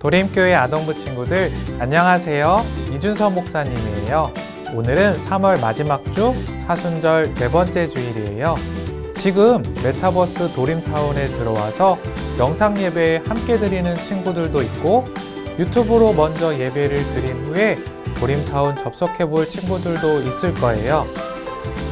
도림교회 아동부 친구들 안녕하세요. 이준서 목사님이에요. 오늘은 3월 마지막 주 사순절 4번째 주일이에요. 지금 메타버스 도림타운에 들어와서 영상 예배에 함께 드리는 친구들도 있고 유튜브로 먼저 예배를 드린 후에 도림타운 접속해 볼 친구들도 있을 거예요.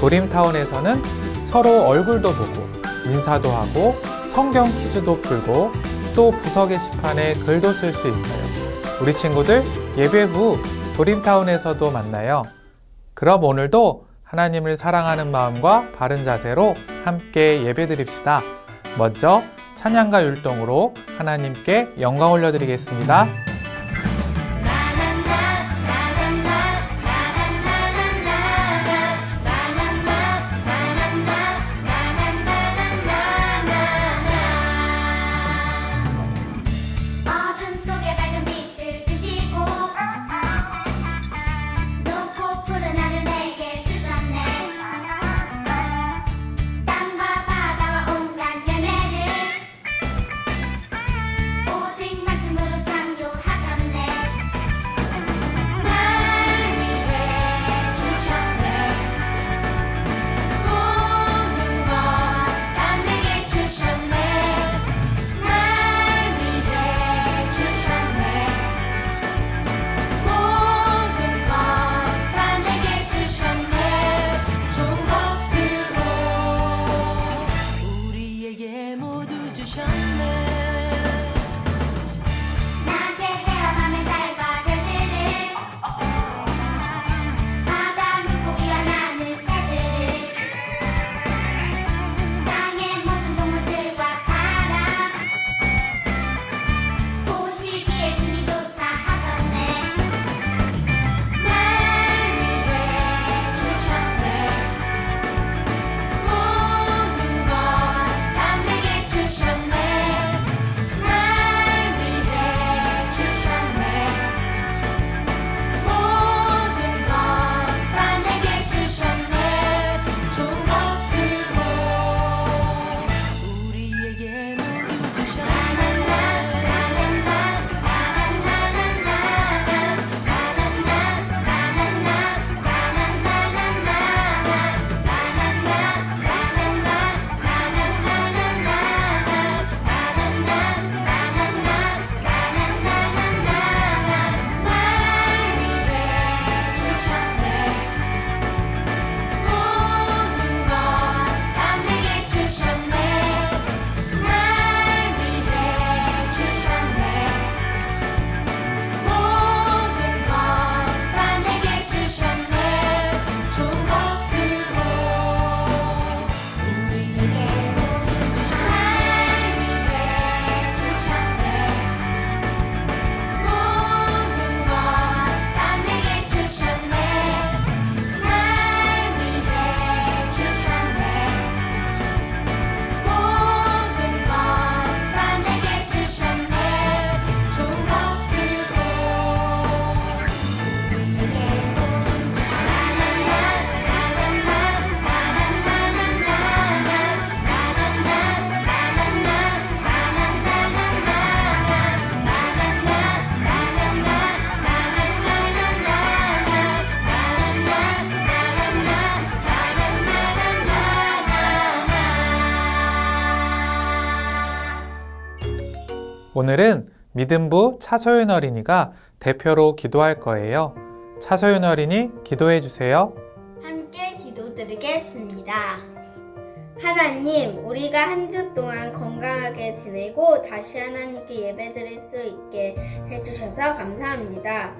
도림타운에서는 서로 얼굴도 보고 인사도 하고 성경 퀴즈도 풀고 또 부서 게시판에 글도 쓸 수 있어요. 우리 친구들 예배 후 도림타운에서도 만나요. 그럼 오늘도 하나님을 사랑하는 마음과 바른 자세로 함께 예배 드립시다. 먼저 찬양과 율동으로 하나님께 영광 올려드리겠습니다. 오늘은 믿음부 차소윤 어린이가 대표로 기도할 거예요. 차소윤 어린이 기도해 주세요. 함께 기도드리겠습니다. 하나님, 우리가 한 주 동안 건강하게 지내고 다시 하나님께 예배드릴 수 있게 해주셔서 감사합니다.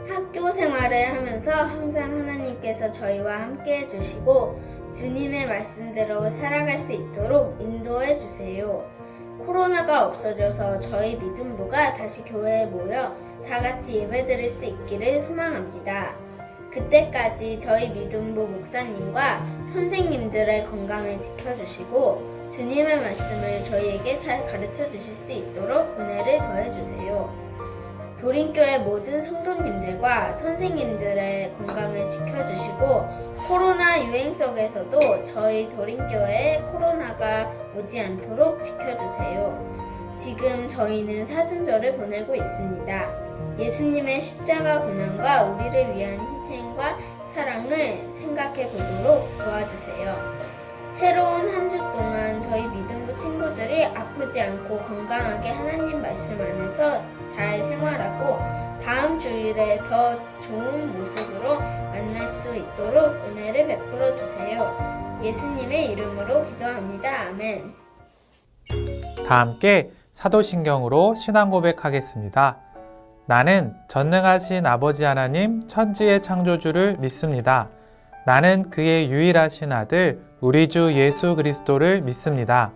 학교 생활을 하면서 항상 하나님께서 저희와 함께 해주시고 주님의 말씀대로 살아갈 수 있도록 인도해 주세요. 코로나가 없어져서 저희 믿음부가 다시 교회에 모여 다 같이 예배드릴 수 있기를 소망합니다. 그때까지 저희 믿음부 목사님과 선생님들의 건강을 지켜주시고 주님의 말씀을 저희에게 잘 가르쳐 주실 수 있도록 은혜를 더해주세요. 도림교회 모든 성도님들과 선생님들의 건강을 지켜주시고 코로나 유행 속에서도 저희 도림교회에 코로나가 오지 않도록 지켜주세요. 지금 저희는 사순절을 보내고 있습니다. 예수님의 십자가 고난과 우리를 위한 희생과 사랑을 생각해 보도록 도와주세요. 새로운 한 주 동안 저희 믿음부 친구들이 아프지 않고 건강하게 하나님 말씀 안에서 잘 생활하고 다음 주일에 더 좋은 모습으로 만날 수 있도록 은혜를 베풀어 주세요. 예수님의 이름으로 기도합니다. 아멘. 다 함께 사도신경으로 신앙 고백하겠습니다. 나는 전능하신 아버지 하나님 천지의 창조주를 믿습니다. 나는 그의 유일하신 아들 우리 주 예수 그리스도를 믿습니다.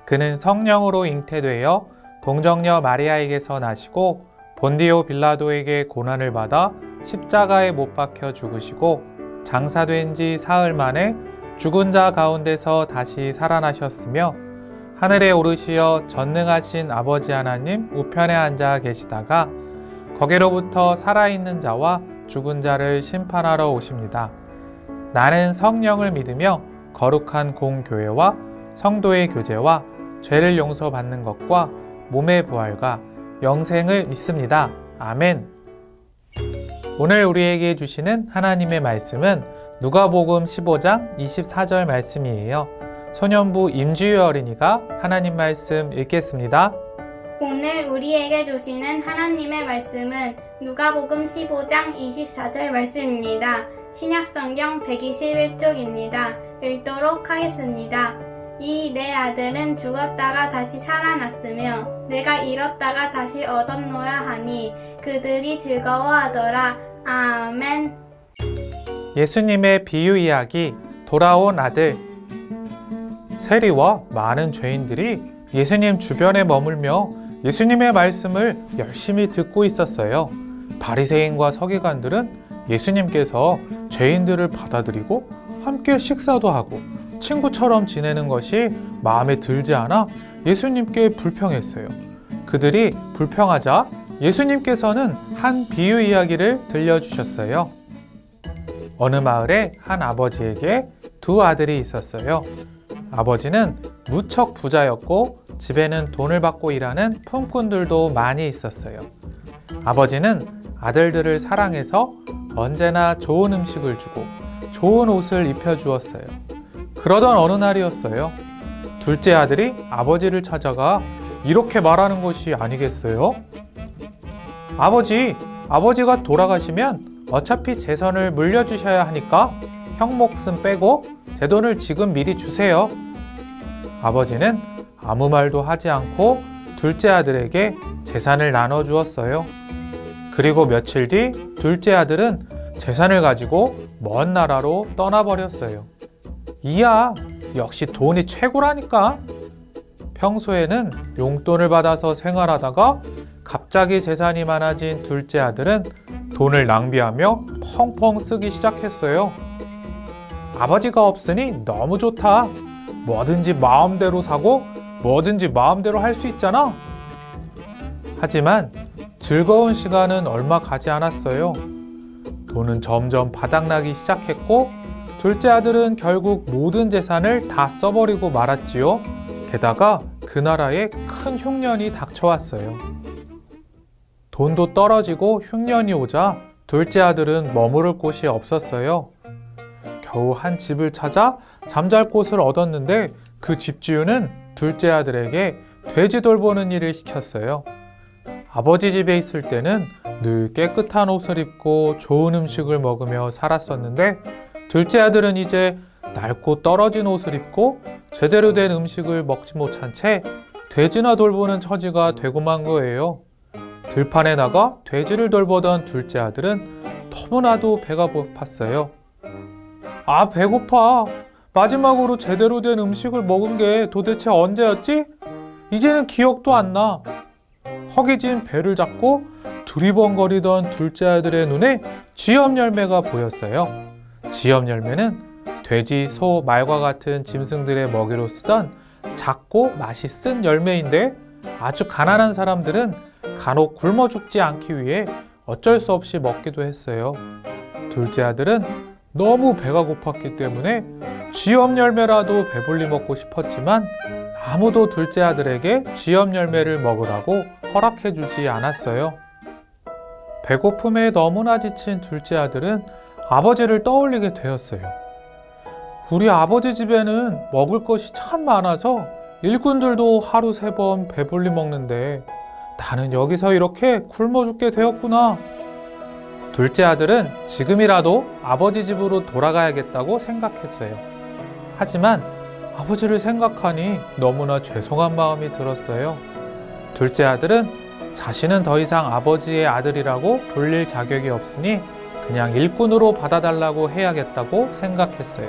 그는 성령으로 잉태되어 동정녀 마리아에게서 나시고 본디오 빌라도에게 고난을 받아 십자가에 못 박혀 죽으시고 장사된 지 사흘 만에 죽은 자 가운데서 다시 살아나셨으며 하늘에 오르시어 전능하신 아버지 하나님 우편에 앉아 계시다가 거기로부터 살아있는 자와 죽은 자를 심판하러 오십니다. 나는 성령을 믿으며 거룩한 공교회와 성도의 교제와 죄를 용서받는 것과 몸의 부활과 영생을 믿습니다. 아멘. 오늘 우리에게 주시는 하나님의 말씀은 누가복음 15장 24절 말씀이에요. 소년부 임주유 어린이가 하나님 말씀 읽겠습니다. 오늘 우리에게 주시는 하나님의 말씀은 누가복음 15장 24절 말씀입니다. 신약성경 121쪽입니다. 읽도록 하겠습니다. 이 내 아들은 죽었다가 다시 살아났으며 내가 잃었다가 다시 얻었노라 하니 그들이 즐거워하더라. 아멘. 예수님의 비유 이야기 돌아온 아들. 세리와 많은 죄인들이 예수님 주변에 머물며 예수님의 말씀을 열심히 듣고 있었어요. 바리새인과 서기관들은 예수님께서 죄인들을 받아들이고 함께 식사도 하고 친구처럼 지내는 것이 마음에 들지 않아 예수님께 불평했어요. 그들이 불평하자 예수님께서는 한 비유 이야기를 들려주셨어요. 어느 마을에 한 아버지에게 두 아들이 있었어요. 아버지는 무척 부자였고 집에는 돈을 받고 일하는 품꾼들도 많이 있었어요. 아버지는 아들들을 사랑해서 언제나 좋은 음식을 주고 좋은 옷을 입혀주었어요. 그러던 어느 날이었어요. 둘째 아들이 아버지를 찾아가 이렇게 말하는 것이 아니겠어요? 아버지가 돌아가시면 어차피 재산을 물려주셔야 하니까 형 몫은 빼고 제 돈을 지금 미리 주세요. 아버지는 아무 말도 하지 않고 둘째 아들에게 재산을 나눠주었어요. 그리고 며칠 뒤 둘째 아들은 재산을 가지고 먼 나라로 떠나버렸어요. 이야, 역시 돈이 최고라니까. 평소에는 용돈을 받아서 생활하다가 갑자기 재산이 많아진 둘째 아들은 돈을 낭비하며 펑펑 쓰기 시작했어요. 아버지가 없으니 너무 좋다. 뭐든지 마음대로 사고 뭐든지 마음대로 할 수 있잖아. 하지만 즐거운 시간은 얼마 가지 않았어요. 돈은 점점 바닥나기 시작했고 둘째 아들은 결국 모든 재산을 다 써버리고 말았지요. 게다가 그 나라에 큰 흉년이 닥쳐왔어요. 돈도 떨어지고 흉년이 오자 둘째 아들은 머무를 곳이 없었어요. 겨우 한 집을 찾아 잠잘 곳을 얻었는데 그 집주인은 둘째 아들에게 돼지 돌보는 일을 시켰어요. 아버지 집에 있을 때는 늘 깨끗한 옷을 입고 좋은 음식을 먹으며 살았었는데 둘째 아들은 이제 낡고 떨어진 옷을 입고 제대로 된 음식을 먹지 못한 채 돼지나 돌보는 처지가 되고 만 거예요. 들판에 나가 돼지를 돌보던 둘째 아들은 너무나도 배가 고팠어요. 아, 배고파. 마지막으로 제대로 된 음식을 먹은 게 도대체 언제였지? 이제는 기억도 안 나. 허기진 배를 잡고 두리번거리던 둘째 아들의 눈에 쥐염 열매가 보였어요. 쥐염 열매는 돼지, 소, 말과 같은 짐승들의 먹이로 쓰던 작고 맛이 쓴 열매인데 아주 가난한 사람들은 간혹 굶어 죽지 않기 위해 어쩔 수 없이 먹기도 했어요. 둘째 아들은 너무 배가 고팠기 때문에 쥐염 열매라도 배불리 먹고 싶었지만 아무도 둘째 아들에게 쥐염 열매를 먹으라고 허락해 주지 않았어요. 배고픔에 너무나 지친 둘째 아들은 아버지를 떠올리게 되었어요. 우리 아버지 집에는 먹을 것이 참 많아서 일꾼들도 하루 3번 배불리 먹는데 나는 여기서 이렇게 굶어 죽게 되었구나. 둘째 아들은 지금이라도 아버지 집으로 돌아가야겠다고 생각했어요. 하지만 아버지를 생각하니 너무나 죄송한 마음이 들었어요. 둘째 아들은 자신은 더 이상 아버지의 아들이라고 불릴 자격이 없으니 그냥 일꾼으로 받아달라고 해야겠다고 생각했어요.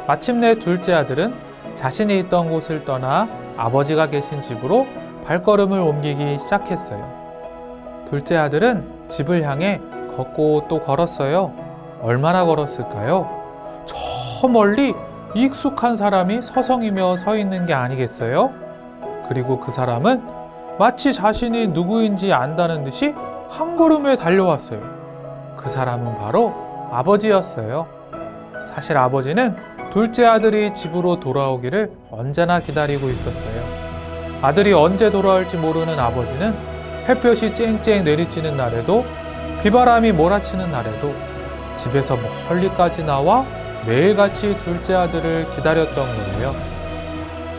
마침내 둘째 아들은 자신이 있던 곳을 떠나 아버지가 계신 집으로 발걸음을 옮기기 시작했어요. 둘째 아들은 집을 향해 걷고 또 걸었어요. 얼마나 걸었을까요? 저 멀리 익숙한 사람이 서성이며 서 있는 게 아니겠어요? 그리고 그 사람은 마치 자신이 누구인지 안다는 듯이 한 걸음에 달려왔어요. 그 사람은 바로 아버지였어요. 사실 아버지는 둘째 아들이 집으로 돌아오기를 언제나 기다리고 있었어요. 아들이 언제 돌아올지 모르는 아버지는 햇볕이 쨍쨍 내리쬐는 날에도 비바람이 몰아치는 날에도 집에서 멀리까지 나와 매일같이 둘째 아들을 기다렸던 거예요.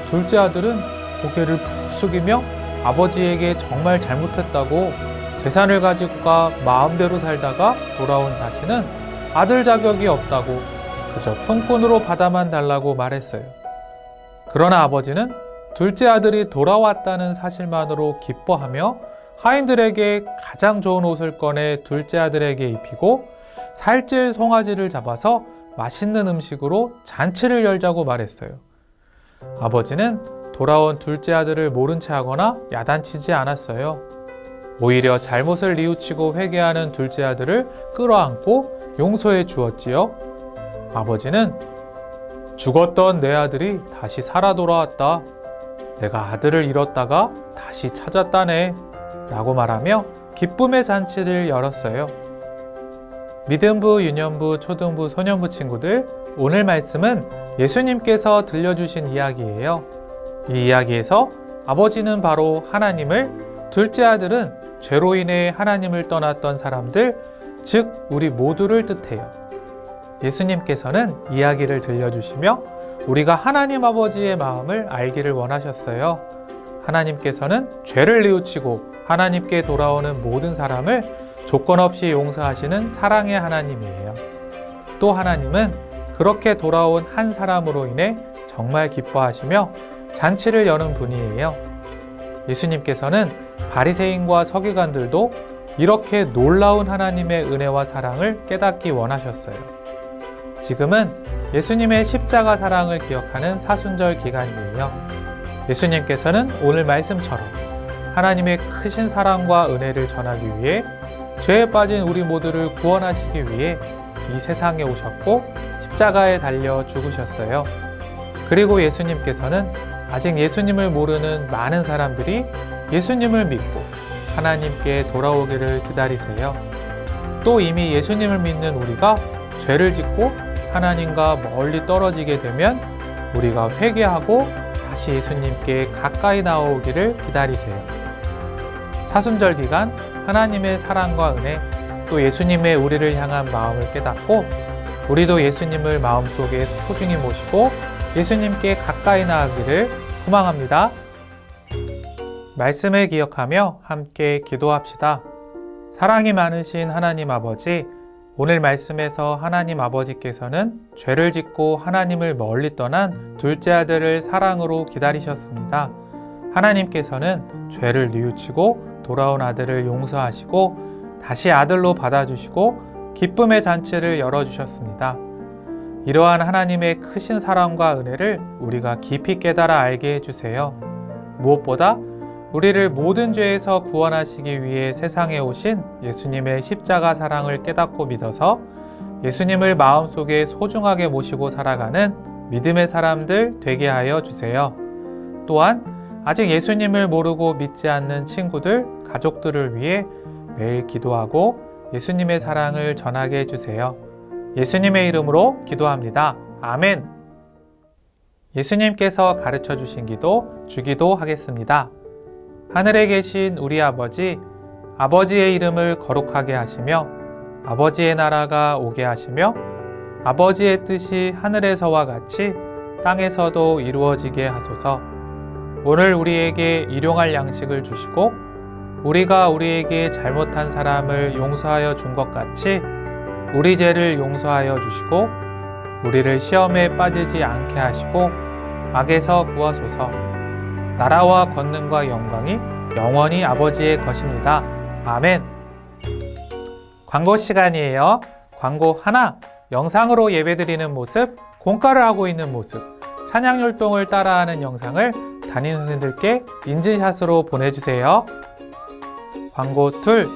둘째 아들은 고개를 푹 숙이며 아버지에게 정말 잘못했다고 재산을 가지고 가 마음대로 살다가 돌아온 자신은 아들 자격이 없다고 그저 품꾼으로 받아만 달라고 말했어요. 그러나 아버지는 둘째 아들이 돌아왔다는 사실만으로 기뻐하며 하인들에게 가장 좋은 옷을 꺼내 둘째 아들에게 입히고 살찔 송아지를 잡아서 맛있는 음식으로 잔치를 열자고 말했어요. 아버지는 돌아온 둘째 아들을 모른 체 하거나 야단치지 않았어요. 오히려 잘못을 뉘우치고 회개하는 둘째 아들을 끌어안고 용서해 주었지요. 아버지는 죽었던 내 아들이 다시 살아 돌아왔다. 내가 아들을 잃었다가 다시 찾았다네. 라고 말하며 기쁨의 잔치를 열었어요. 믿음부, 유년부, 초등부, 소년부 친구들, 오늘 말씀은 예수님께서 들려주신 이야기예요. 이 이야기에서 아버지는 바로 하나님을, 둘째 아들은 죄로 인해 하나님을 떠났던 사람들, 즉 우리 모두를 뜻해요. 예수님께서는 이야기를 들려주시며 우리가 하나님 아버지의 마음을 알기를 원하셨어요. 하나님께서는 죄를 뉘우치고 하나님께 돌아오는 모든 사람을 조건 없이 용서하시는 사랑의 하나님이에요. 또 하나님은 그렇게 돌아온 한 사람으로 인해 정말 기뻐하시며 잔치를 여는 분이에요. 예수님께서는 바리새인과 서기관들도 이렇게 놀라운 하나님의 은혜와 사랑을 깨닫기 원하셨어요. 지금은 예수님의 십자가 사랑을 기억하는 사순절 기간이에요. 예수님께서는 오늘 말씀처럼 하나님의 크신 사랑과 은혜를 전하기 위해 죄에 빠진 우리 모두를 구원하시기 위해 이 세상에 오셨고 십자가에 달려 죽으셨어요. 그리고 예수님께서는 아직 예수님을 모르는 많은 사람들이 예수님을 믿고 하나님께 돌아오기를 기다리세요. 또 이미 예수님을 믿는 우리가 죄를 짓고 하나님과 멀리 떨어지게 되면 우리가 회개하고 다시 예수님께 가까이 나오기를 기다리세요. 사순절 기간 하나님의 사랑과 은혜, 또 예수님의 우리를 향한 마음을 깨닫고 우리도 예수님을 마음속에 소중히 모시고 예수님께 가까이 나아가기를 소망합니다. 말씀을 기억하며 함께 기도합시다. 사랑이 많으신 하나님 아버지, 오늘 말씀에서 하나님 아버지께서는 죄를 짓고 하나님을 멀리 떠난 둘째 아들을 사랑으로 기다리셨습니다. 하나님께서는 죄를 뉘우치고 돌아온 아들을 용서하시고 다시 아들로 받아주시고 기쁨의 잔치를 열어주셨습니다. 이러한 하나님의 크신 사랑과 은혜를 우리가 깊이 깨달아 알게 해주세요. 무엇보다 우리를 모든 죄에서 구원하시기 위해 세상에 오신 예수님의 십자가 사랑을 깨닫고 믿어서 예수님을 마음속에 소중하게 모시고 살아가는 믿음의 사람들 되게 하여 주세요. 또한 아직 예수님을 모르고 믿지 않는 친구들, 가족들을 위해 매일 기도하고 예수님의 사랑을 전하게 해주세요. 예수님의 이름으로 기도합니다. 아멘. 예수님께서 가르쳐 주신 기도 주기도 하겠습니다. 하늘에 계신 우리 아버지, 아버지의 이름을 거룩하게 하시며 아버지의 나라가 오게 하시며 아버지의 뜻이 하늘에서와 같이 땅에서도 이루어지게 하소서. 오늘 우리에게 일용할 양식을 주시고 우리가 우리에게 잘못한 사람을 용서하여 준 것 같이 우리 죄를 용서하여 주시고 우리를 시험에 빠지지 않게 하시고 악에서 구하소서. 나라와 권능과 영광이 영원히 아버지의 것입니다. 아멘. 광고 시간이에요. 광고 하나. 영상으로 예배드리는 모습, 공과를 하고 있는 모습, 찬양 율동을 따라하는 영상을 담임 선생님들께 인증샷으로 보내주세요. 광고 둘.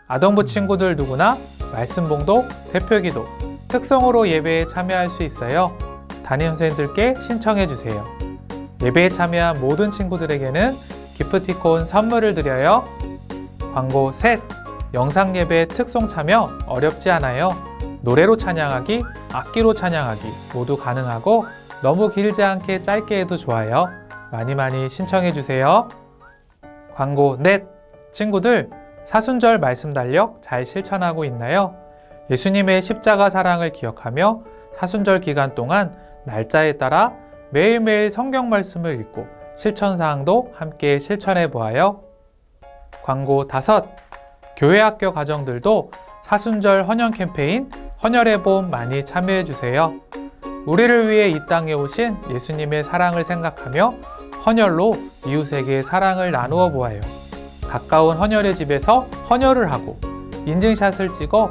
아동부 친구들 누구나 말씀 봉독, 대표 기도, 특성으로 예배에 참여할 수 있어요. 담임 선생님들께 신청해 주세요. 예배에 참여한 모든 친구들에게는 기프티콘 선물을 드려요. 광고 셋. 영상 예배 특송 참여 어렵지 않아요. 노래로 찬양하기, 악기로 찬양하기 모두 가능하고 너무 길지 않게 짧게 해도 좋아요. 많이 많이 신청해 주세요. 광고 넷. 친구들, 사순절 말씀 달력 잘 실천하고 있나요? 예수님의 십자가 사랑을 기억하며 사순절 기간 동안 날짜에 따라 매일매일 성경 말씀을 읽고 실천사항도 함께 실천해 보아요. 광고 다섯. 교회 학교 가정들도 사순절 헌혈 캠페인 헌혈의 봄 많이 참여해 주세요. 우리를 위해 이 땅에 오신 예수님의 사랑을 생각하며 헌혈로 이웃에게 사랑을 나누어 보아요. 가까운 헌혈의 집에서 헌혈을 하고 인증샷을 찍어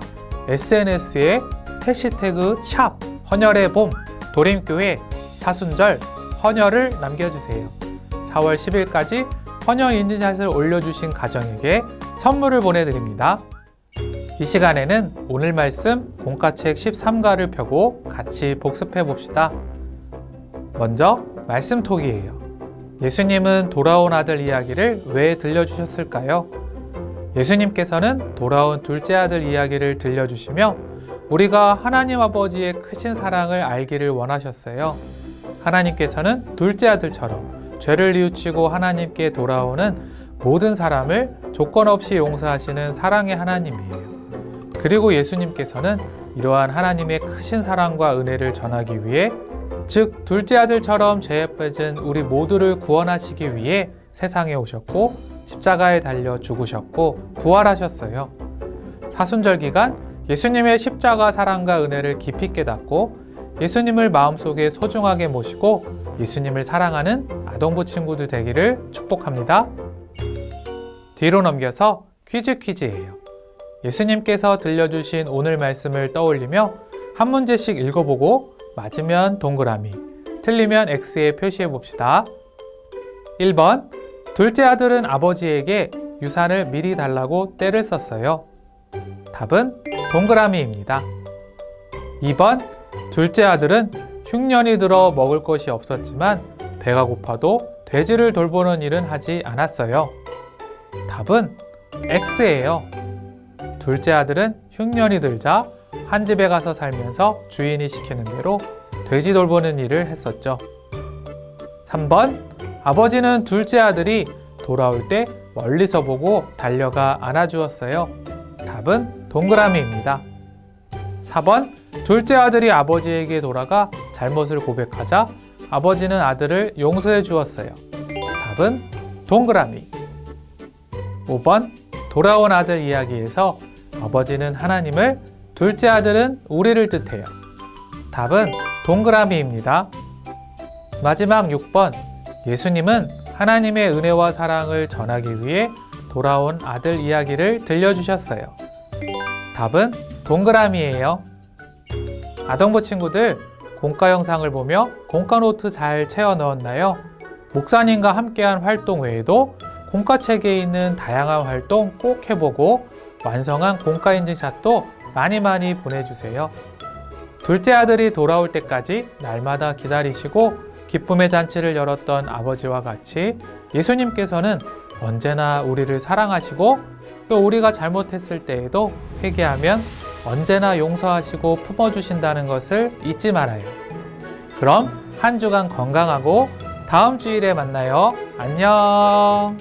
SNS에 해시태그 샵 헌혈의 봄 도림교회 사순절 헌혈을 남겨주세요. 4월 10일까지 헌혈 인증샷을 올려주신 가정에게 선물을 보내드립니다. 이 시간에는 오늘 말씀 공과책 13과를 펴고 같이 복습해 봅시다. 먼저 말씀톡이에요. 예수님은 돌아온 아들 이야기를 왜 들려주셨을까요? 예수님께서는 돌아온 둘째 아들 이야기를 들려주시며 우리가 하나님 아버지의 크신 사랑을 알기를 원하셨어요. 하나님께서는 둘째 아들처럼 죄를 뉘우치고 하나님께 돌아오는 모든 사람을 조건 없이 용서하시는 사랑의 하나님이에요. 그리고 예수님께서는 이러한 하나님의 크신 사랑과 은혜를 전하기 위해, 즉 둘째 아들처럼 죄에 빠진 우리 모두를 구원하시기 위해 세상에 오셨고 십자가에 달려 죽으셨고 부활하셨어요. 사순절 기간 예수님의 십자가 사랑과 은혜를 깊이 깨닫고 예수님을 마음속에 소중하게 모시고 예수님을 사랑하는 아동부 친구들 되기를 축복합니다. 뒤로 넘겨서 퀴즈예요. 예수님께서 들려주신 오늘 말씀을 떠올리며 한 문제씩 읽어보고 맞으면 동그라미, 틀리면 X에 표시해 봅시다. 1번, 둘째 아들은 아버지에게 유산을 미리 달라고 떼를 썼어요. 답은 동그라미입니다. 2번, 둘째 아들은 흉년이 들어 먹을 것이 없었지만 배가 고파도 돼지를 돌보는 일은 하지 않았어요. 답은 X예요. 둘째 아들은 흉년이 들자 한 집에 가서 살면서 주인이 시키는 대로 돼지 돌보는 일을 했었죠. 3번, 아버지는 둘째 아들이 돌아올 때 멀리서 보고 달려가 안아주었어요. 답은 동그라미입니다. 4번, 둘째 아들이 아버지에게 돌아가 잘못을 고백하자 아버지는 아들을 용서해 주었어요. 답은 동그라미. 5번, 돌아온 아들 이야기에서 아버지는 하나님을, 둘째 아들은 우리를 뜻해요. 답은 동그라미입니다. 마지막 6번, 예수님은 하나님의 은혜와 사랑을 전하기 위해 돌아온 아들 이야기를 들려주셨어요. 답은 동그라미예요. 아동부 친구들, 공과 영상을 보며 공과 노트 잘 채워 넣었나요? 목사님과 함께한 활동 외에도 공과책에 있는 다양한 활동 꼭 해보고 완성한 공과 인증샷도 많이 보내주세요. 둘째 아들이 돌아올 때까지 날마다 기다리시고 기쁨의 잔치를 열었던 아버지와 같이 예수님께서는 언제나 우리를 사랑하시고 또 우리가 잘못했을 때에도 회개하면 언제나 용서하시고 품어주신다는 것을 잊지 말아요. 그럼 한 주간 건강하고 다음 주일에 만나요. 안녕.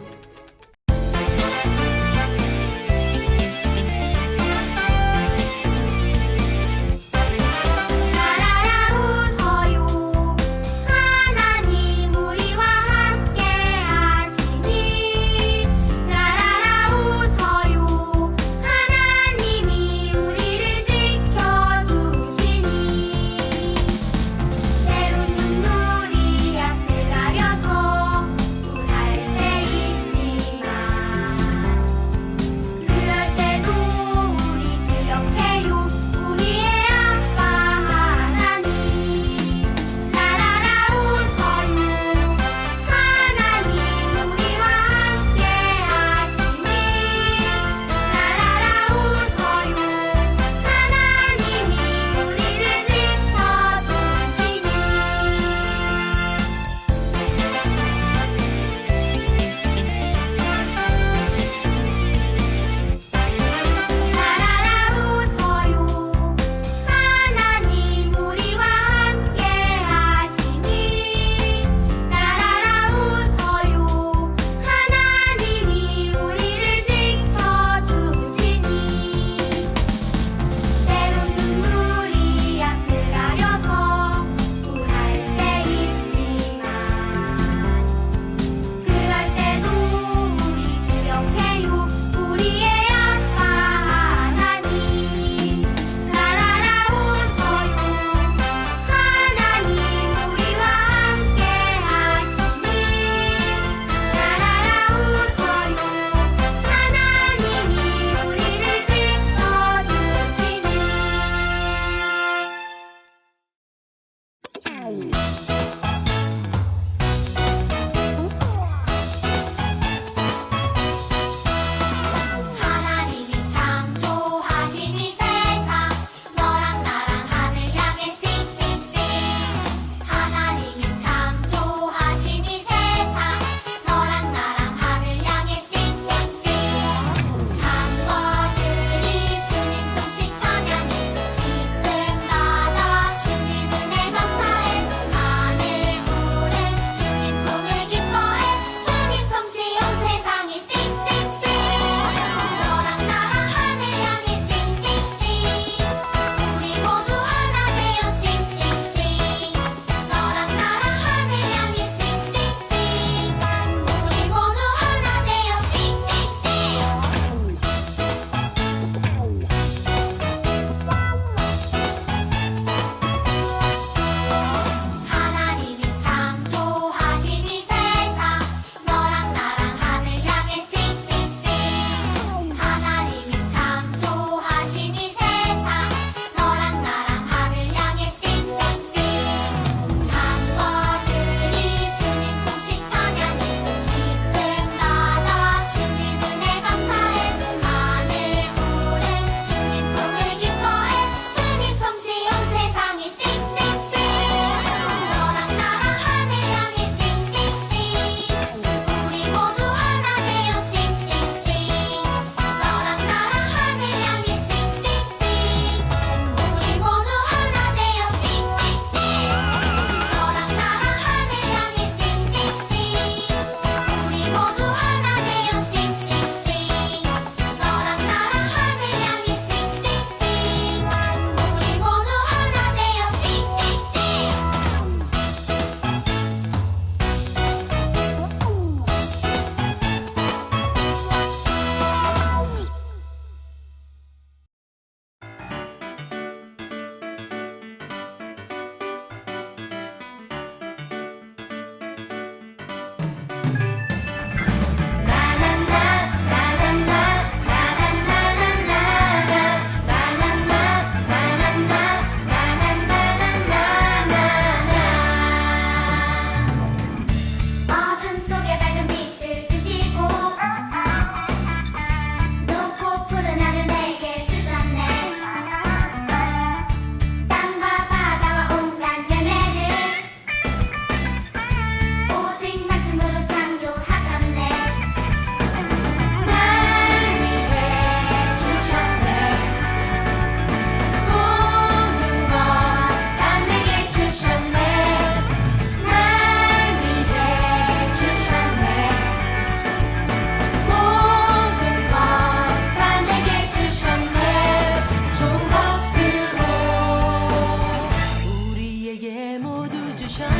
우리에게 모두 주셨네.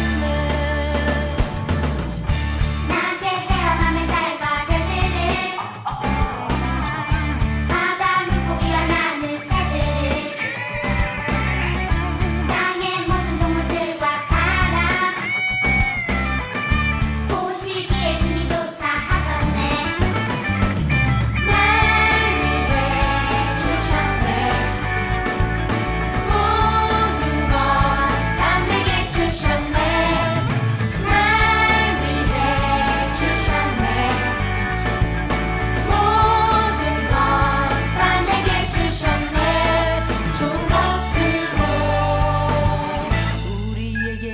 낮에 해와 밤의 달과 별들을 바다 물고기와 나는 새들을 땅의 모든 동물들과 사람 보시기에 주니 좋다 하셨네. 날 위해 주셨네. 모든 것 다 내게 주셨네. 날 위해 주셨네. 모든 것 다 내게 주셨네. 좋은 것으로 우리에게